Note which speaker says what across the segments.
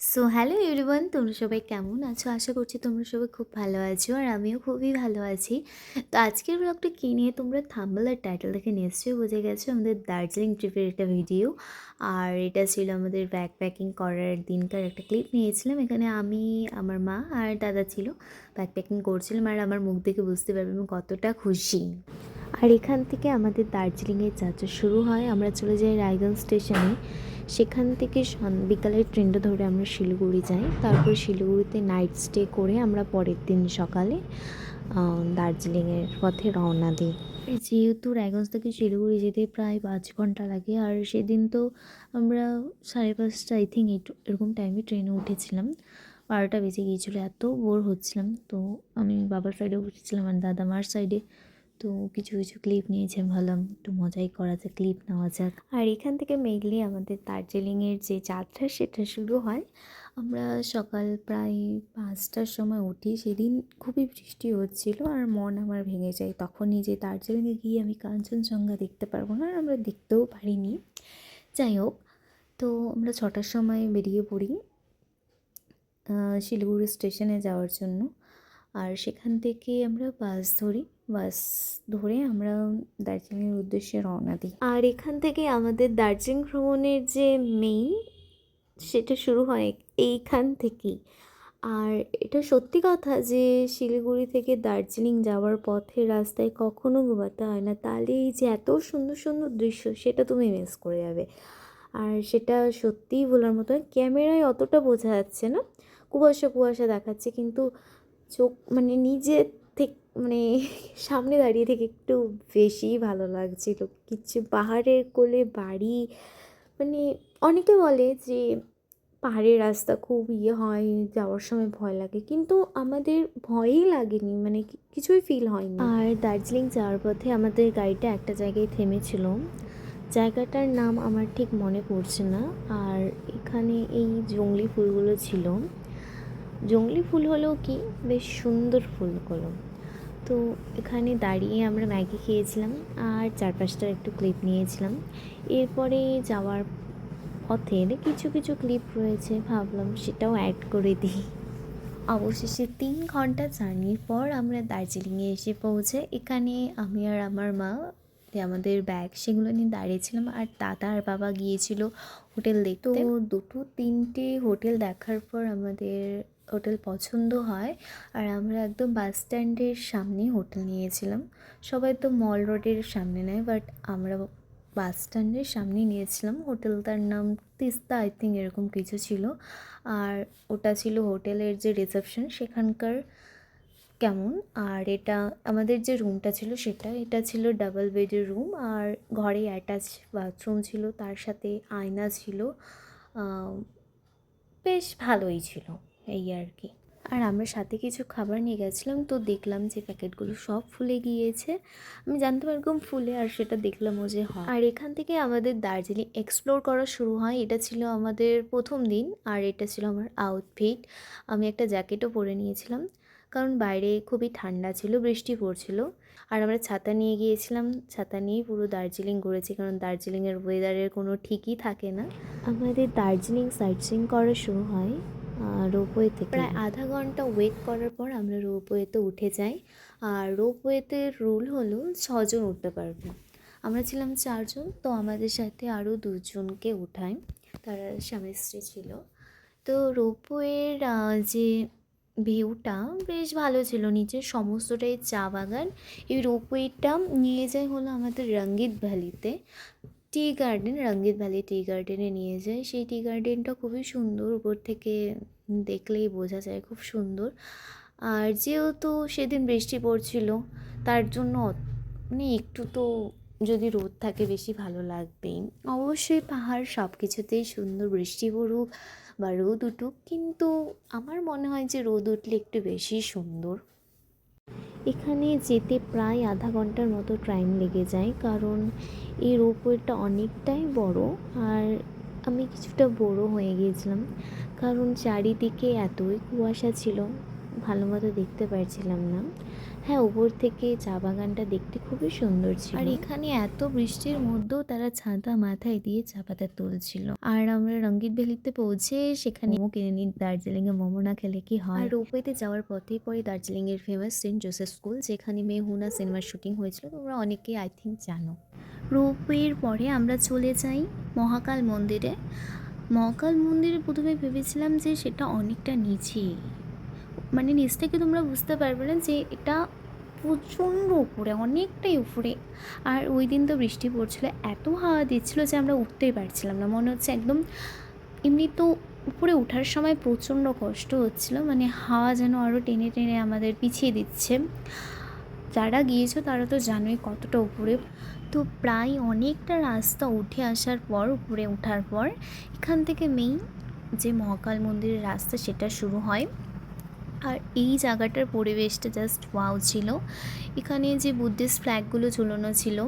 Speaker 1: So hello everyone, তোমরা সবাই কেমন আছো? আশা করছি তোমরা সবাই খুব ভালো আছো আর আমিও খুবই ভালো আছি। তো আজকের ব্লগটা কী নিয়ে তোমরা থাম্বনেল আর টাইটেল দেখে নিশ্চয়ই বুঝে গেছো, আমাদের দার্জিলিং ট্রিপের একটা ভিডিও। আর এটা ছিল আমাদের ব্যাগ প্যাকিং করার দিনকার একটা ক্লিপ নিয়েছিলাম। এখানে আমি, আমার মা আর দাদা ছিল, ব্যাগ প্যাকিং করছিলাম। আর আমার মুখ দেখে বুঝতে পারবে আমি কতটা খুশি। আর এখান থেকে আমাদের দার্জিলিংয়ের যাত্রা শুরু হয়। আমরা চলে যাই রায়গঞ্জ স্টেশনে। সেখান থেকে বিকালের ট্রেনটা ধরে আমরা শিলিগুড়ি যাই। তারপর শিলিগুড়িতে নাইট স্টে করে আমরা পরের দিন সকালে দার্জিলিংয়ের পথে রওনা দিই। যেহেতু রায়গঞ্জ থেকে শিলিগুড়ি যেতে প্রায় 5 ঘন্টা লাগে, আর সেদিন তো আমরা 5:30 আই থিঙ্ক এরকম টাইমে ট্রেনে উঠেছিলাম। 12টা বেজে গিয়েছিলো, এত বোর হচ্ছিলাম। তো আমি বাবার সাইডে উঠেছিলাম আর দাদা মার সাইডে। তো কিছু কিছু ক্লিপ নিয়েছি, আমি ভাবলাম একটু মজাই করা যাক, ক্লিপ নেওয়া যাক। আর এখান থেকে মেইনলি আমাদের দার্জিলিংয়ের যে যাত্রা সেটা শুরু হয়। আমরা সকাল প্রায় 5টার সময় উঠি। সেদিন খুবই বৃষ্টি হচ্ছিল আর মন আমার ভেঙে যায় তখনই যে দার্জিলিংয়ে গিয়ে আমি কাঞ্চনজঙ্ঘা দেখতে পারবো না, আর আমরা দেখতেও পারিনি। যাই হোক, তো আমরা 6টার সময় বেরিয়ে পড়ি শিলিগুড়ি স্টেশনে যাওয়ার জন্য। আর সেখান থেকে আমরা বাস ধরি। বাস ধরে আমরা দার্জিলিংয়ের উদ্দেশ্যে রওনা দিই। আর এখান থেকে আমাদের দার্জিলিং ভ্রমণের যে মেইন, সেটা শুরু হয় এইখান থেকেই। আর এটা সত্যি কথা যে শিলিগুড়ি থেকে দার্জিলিং যাওয়ার পথে রাস্তায় কখনো ঘুমাতে হয় না, তাহলে এই যে এত সুন্দর সুন্দর দৃশ্য সেটা তুমি মিস করে যাবে। আর সেটা সত্যিই বলার মতো। ক্যামেরায় অতটা বোঝা যাচ্ছে না, কুয়াশা কুয়াশা দেখাচ্ছে, কিন্তু চোখ মানে নিজে থেকে মানে সামনে দাঁড়িয়ে থেকে একটু বেশিই ভালো লাগছিল। কিছু পাহাড়ের কোলে বাড়ি, মানে অনেকে বলে যে পাহাড়ের রাস্তা খুব হয়, যাওয়ার সময় ভয় লাগে, কিন্তু আমাদের ভয়ই লাগেনি, মানে কিছুই ফিল হয়নি। আর দার্জিলিং যাওয়ার পথে আমাদের গাড়িটা একটা জায়গায় থেমেছিল। জায়গাটার নাম আমার ঠিক মনে পড়ছে না। আর এখানে এই জংলি ফুলগুলো ছিল। জংলি ফুল হলেও কি বেশ সুন্দর ফুলগুলো। তো এখানে দাঁড়িয়ে আমরা ম্যাগি খেয়েছিলাম আর চারপাশটার একটু ক্লিপ নিয়েছিলাম। এরপরে যাওয়ার পথের কিছু কিছু ক্লিপ রয়েছে, ভাবলাম সেটাও অ্যাড করে দিই। অবশেষে 3 ঘন্টা জার্নির পর আমরা দার্জিলিংয়ে এসে পৌঁছে। এখানে আমি আর আমার মা যে আমাদের ব্যাগ সেগুলো নিয়ে দাঁড়িয়েছিলাম, আর দাদা আর বাবা গিয়েছিল হোটেল দেখতে। তো 2-3টে হোটেল দেখার পর আমাদের হোটেল পছন্দ হয়, আর আমরা একদম বাস স্ট্যান্ডের সামনেই হোটেল নিয়েছিলাম। সবাই তো মল রোডের সামনে নেয়, বাট আমরা বাস স্ট্যান্ডের সামনেই নিয়েছিলাম। হোটেলটার নাম তিস্তা আই থিঙ্ক এরকম কিছু ছিল। আর ওটা ছিল হোটেলের যে রিসেপশন সেখানকার কেমন। আর এটা আমাদের যে রুমটা ছিল এটা ছিল ডাবল বেডের রুম, আর ঘরে অ্যাটাচ বাথরুম ছিল, তার সাথে আয়না ছিল। বেশ ভালোই ছিল এই আর কি। আর আমরা সাথে কিছু খাবার নিয়ে গেছিলাম, তো দেখলাম যে প্যাকেটগুলো সব ফুলে গিয়েছে। আমি জানতাম এরকম ফুলে, আর সেটা দেখলামও যে হয়। আর এখান থেকে আমাদের দার্জিলিং এক্সপ্লোর করা শুরু হয়। এটা ছিল আমাদের প্রথম দিন, আর এটা ছিল আমার আউটফিট। আমি একটা জ্যাকেটও পরে নিয়েছিলাম, কারণ বাইরে খুবই ঠান্ডা ছিল, বৃষ্টি পড়ছিল। আর আমরা ছাতা নিয়ে গিয়েছিলাম, ছাতা নিয়েই পুরো দার্জিলিং ঘুরেছি, কারণ দার্জিলিংয়ের ওয়েদারের কোনো ঠিকই থাকে না। আমাদের দার্জিলিং সাইট সিইং করা শুরু হয় রোপওয়ে থেকে। প্রায় আধা ঘন্টা ওয়েট করার পর আমরা রোপওয়েতে উঠে যাই। আর রোপওয়েতে রুল হলো 6জন উঠতে পারবে। আমরা ছিলাম 4জন, তো আমাদের সাথে আরও 2জনকে উঠায়, তারা স্বামী স্ত্রী ছিল। তো রোপওয়ের যে ভিউটা বেশ ভালো ছিল, নিচে সমস্তটাই চা বাগান। এই রোপওয়েটা নিয়ে যায় হলো আমাদের রঙ্গিত ভ্যালিতে, টি গার্ডেন, রঙ্গিত ভ্যালি টি গার্ডেনে নিয়ে যায়। সেই টি গার্ডেনটা খুবই সুন্দর, উপর থেকে দেখলেই বোঝা যায় খুব সুন্দর। আর যেহেতু সেদিন বৃষ্টি পড়ছিল, তার জন্য মানে একটু তো যদি রোদ থাকে বেশি ভালো লাগবেই। অবশ্যই পাহাড় সব কিছুতেই সুন্দর, বৃষ্টি পড়ুক বা রোদ উঠুক, কিন্তু আমার মনে হয় যে রোদ উঠলে একটু বেশি সুন্দর। এখানে যেতে প্রায় আধা ঘন্টার মতো টাইম লেগে যায়, কারণ এই রোপওয়েটা অনেকটাই বড়। আর আমি কিছুটা বড় হয়ে গিয়েছিলাম, কারণ চারিদিকে এতই কুয়াশা ছিল, ভালো মতো দেখতে পারছিলাম না। হ্যাঁ, উপর থেকে চা বাগানটা দেখতে খুবই সুন্দর ছিল। আর এখানে এত বৃষ্টির মধ্যেও তারা ছাতা মাথায় দিয়ে চা পাতা তুলছিল। আর আমরা রঙ্গিত ভ্যালিতে পৌঁছে সেখানে মোমো কিনে নিই। দার্জিলিংয়ে মোমো না খেলে কি হয়। আর রোপওয়েতে যাওয়ার পথেই পরে দার্জিলিংয়ের ফেমাস সেন্ট জোসেফ স্কুল, যেখানে মেহুনা সিনেমার শুটিং হয়েছিল। তোমরা অনেকেই আই থিঙ্ক জানো। রোপওয়ের পরে আমরা চলে যাই মহাকাল মন্দিরে। মহাকাল মন্দিরে প্রথমে ভেবেছিলাম যে সেটা অনেকটা নিচে, মানে নিচ থেকে তোমরা বুঝতে পারবে না যে এটা প্রচণ্ড উপরে, অনেকটাই উপরে। আর ওই দিন তো বৃষ্টি পড়ছিল, এত হাওয়া দিচ্ছিল যে আমরা উঠতেই পারছিলাম না। মনে হচ্ছে একদম, এমনি তো উপরে ওঠার সময় প্রচণ্ড কষ্ট হচ্ছিল, মানে হাওয়া যেন আরও টেনে টেনে আমাদের পিছিয়ে দিচ্ছে। যারা গিয়েছো তারা তো জানোই কতটা উপরে। তো প্রায় অনেকটা রাস্তা উঠে আসার পর, উপরে ওঠার পর এখান থেকে মেইন যে মহাকাল মন্দিরের রাস্তা সেটা শুরু হয়। আর এই জায়গাটার পরিবেশটা জাস্ট ওয়াও ছিল। এখানে যে বুদ্ধিস্ট ফ্ল্যাগগুলো ঝুলানো ছিল,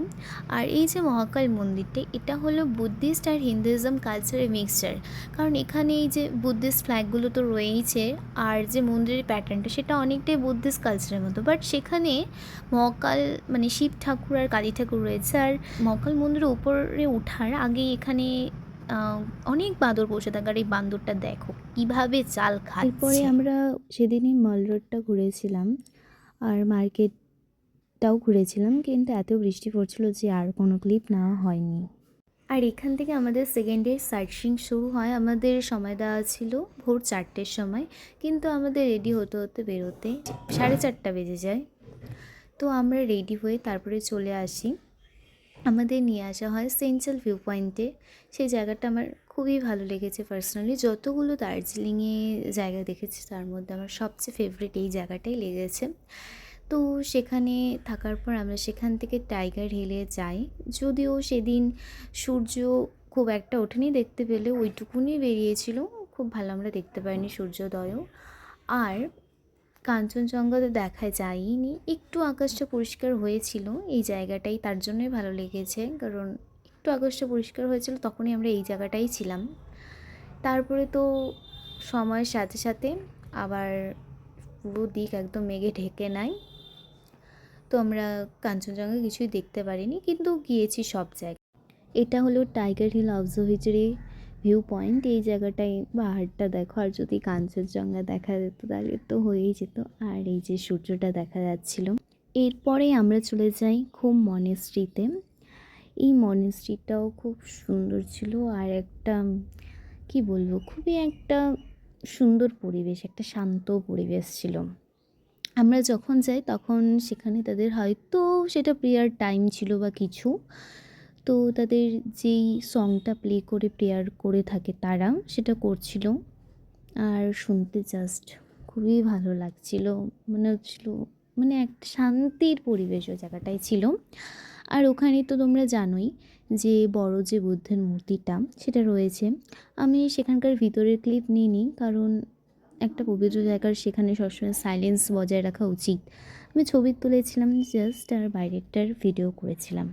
Speaker 1: আর এই যে মহাকাল মন্দিরটা, এটা হলো বুদ্ধিস্ট আর হিন্দুইজম কালচারের মিক্সচার। কারণ এখানে এই যে বুদ্ধিস্ট ফ্ল্যাগগুলো তো রয়েইছে, আর যে মন্দিরের প্যাটার্নটা সেটা অনেকটাই বুদ্ধিস্ট কালচারের মতো। বাট সেখানে মহাকাল মানে শিব ঠাকুর আর কালী ঠাকুর রয়েছে। আর মহাকাল মন্দিরের উপরে ওঠার আগে এখানে অনেক বাঁদর বসে থাকে। আর এই বান্দরটা দেখো কীভাবে চাল খাচ্ছে। এরপরে আমরা সেদিনই মল রোডটা ঘুরেছিলাম আর মার্কেটটাও ঘুরেছিলাম, কিন্তু এত বৃষ্টি পড়ছিল যে আর কোনো ক্লিপ নেওয়া হয়নি। আর এখান থেকে আমাদের সেকেন্ড ডে সাইট সিইং শুরু হয়। আমাদের সময় দেওয়া ছিল ভোর 4টের সময়, কিন্তু আমাদের রেডি হতে হতে বেরোতে 4:30 বেজে যায়। তো আমরা রেডি হয়ে তারপরে চলে আসি। আমাদের নিয়ে আসা হয় সেন্ট্রাল ভিউ পয়েন্টে। সেই জায়গাটা আমার খুবই ভালো লেগেছে পার্সোনালি। যতগুলো দার্জিলিংয়ে জায়গা দেখেছি তার মধ্যে আমার সবচেয়ে ফেভারিট এই জায়গাটাই লেগেছে। তো সেখানে থাকার পর আমরা সেখান থেকে টাইগার হিলে যাই। যদিও সেদিন সূর্য খুব একটা ওঠেনি, দেখতে পেলে ওইটুকুনি বেরিয়েছিল, খুব ভালো আমরা দেখতে পাইনি সূর্যোদয়ও। আর কাঞ্চনজঙ্ঘা তো দেখা যায়নি, একটু আকাশটা পরিষ্কার হয়েছিল এই জায়গাটাই, তার জন্যই ভালো লেগেছে। কারণ একটু আকাশটা পরিষ্কার হয়েছিল, তখনই আমরা এই জায়গাটাই ছিলাম। তারপরে তো সময়ের সাথে সাথে আবার পুরো দিক একদম মেঘে ঢেকে নেয়। তো আমরা কাঞ্চনজঙ্ঘা কিছুই দেখতে পারিনি, কিন্তু গিয়েছি সব জায়গায়। এটা হলো Tiger Hill observatory view point. এই জায়গাটায় পাহাড়টা দেখো, আর যদি কাঞ্চনজঙ্ঘা দেখা যেত তাহলে তো হয়েই যেত। আর এই যে সূর্যটা দেখা যাচ্ছিল। এরপরে আমরা চলে যাই খুব মনেস্ট্রিতে। এই মনেস্ট্রিটাও খুব সুন্দর ছিল, আর একটা কি বলবো, খুবই একটা সুন্দর পরিবেশ, একটা শান্ত পরিবেশ ছিল। আমরা যখন যাই তখন সেখানে তাদের হয়তো সেটা প্রেয়ার টাইম ছিল বা কিছু, তো তাদের যেই সংটা প্লে করে প্রেয়ার করে থাকে তারা সেটা করছিল। আর শুনতে জাস্ট খুবই ভালো লাগছিল, মনে হচ্ছিল মানে একটা শান্তির পরিবেশ ওই জায়গাটায় ছিল। আর ওখানে তো তোমরা জানোই যে বড় যে বুদ্ধের মূর্তিটা সেটা রয়েছে। আমি সেখানকার ভিতরের ক্লিপ নিইনি, কারণ একটা পবিত্র জায়গার সেখানে সবসময় সাইলেন্স বজায় রাখা উচিত। আমি ছবি তুলেছিলাম জাস্ট, আর বাইরেরটার ভিডিও করেছিলাম।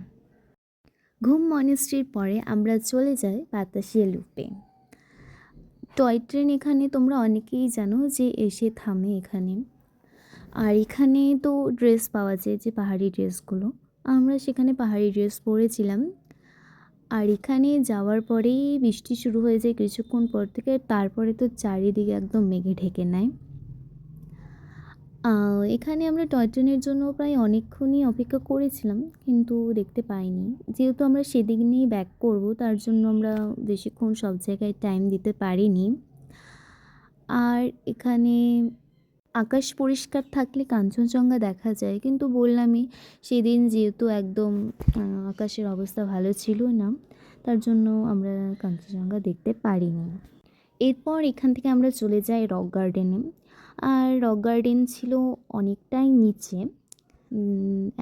Speaker 1: ঘুম মনেস্ট্রির পরে আমরা চলে যাই বাতাসিয়া লুপে। টয় ট্রেন এখানে তোমরা অনেকেই জানো যে এসে থামে এখানে। আর এখানে তো ড্রেস পাওয়া যায়, যে পাহাড়ি ড্রেসগুলো, আমরা সেখানে পাহাড়ি ড্রেস পরেছিলাম। আর এখানে যাওয়ার পরেই বৃষ্টি শুরু হয়ে যায় কিছুক্ষণ পর থেকে, তারপরে তো চারিদিকে একদম মেঘে ঢেকে নেয়। এখানে আমরা টয় ট্রেনের জন্য প্রায় অনেকক্ষণই অপেক্ষা করেছিলাম, কিন্তু দেখতে পাইনি। যেহেতু আমরা সেদিনই ব্যাক করব, তার জন্য আমরা বেশিক্ষণ সব জায়গায় টাইম দিতে পারিনি। আর এখানে আকাশ পরিষ্কার থাকলে কাঞ্চনজঙ্ঘা দেখা যায়, কিন্তু বললামই সেদিন যেহেতু একদম আকাশের অবস্থা ভালো ছিল না, তার জন্য আমরা কাঞ্চনজঙ্ঘা দেখতে পারিনি। এরপর এখান থেকে আমরা চলে যাই রক গার্ডেনে। আর রক গার্ডেন ছিল অনেকটাই নিচে,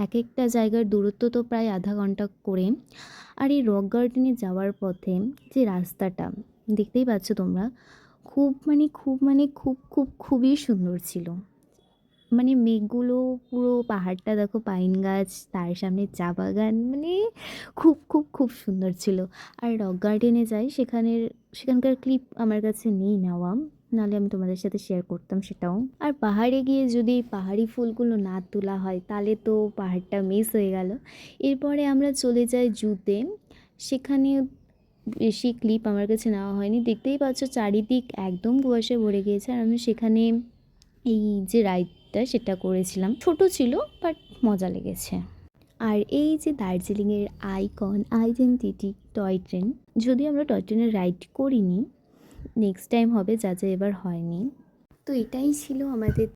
Speaker 1: এক একটা জায়গার দূরত্ব তো প্রায় আধা ঘন্টা করে। আর এই রক গার্ডেনে যাওয়ার পথে যে রাস্তাটা দেখতেই পাচ্ছ তোমরা, খুবই সুন্দর ছিল। মানে মেঘগুলো, পুরো পাহাড়টা দেখো, পাইন গাছ, তার সামনে চা বাগান, মানে খুব সুন্দর ছিল। আর রক গার্ডেনে যাই, সেখানকার ক্লিপ আমার কাছে নেই নেওয়া, নাহলে আমি তোমাদের সাথে শেয়ার করতাম সেটাও। আর পাহাড়ে গিয়ে যদি পাহাড়ি ফুলগুলো না তোলা হয় তাহলে তো পাহাড়টা মিস হয়ে গেল। এরপরে আমরা চলে যাই জুতে। সেখানে বেশি ক্লিপ আমার কাছে নেওয়া হয়নি, দেখতেই পাচ্ছ চারিদিক একদম কুয়াশায় ভরে গিয়েছে। আর আমি সেখানে এই যে রাইডটা সেটা করেছিলাম, ছোট ছিল বাট মজা লেগেছে। আর এই যে দার্জিলিংয়ের আইকন আইডেন্টিটি টয় ট্রেন, যদি আমরা টয় ট্রেনের রাইড করিনি, নেক্সট টাইম হবে, যা যা এবার হয়নি। তো এটাই ছিল আমাদের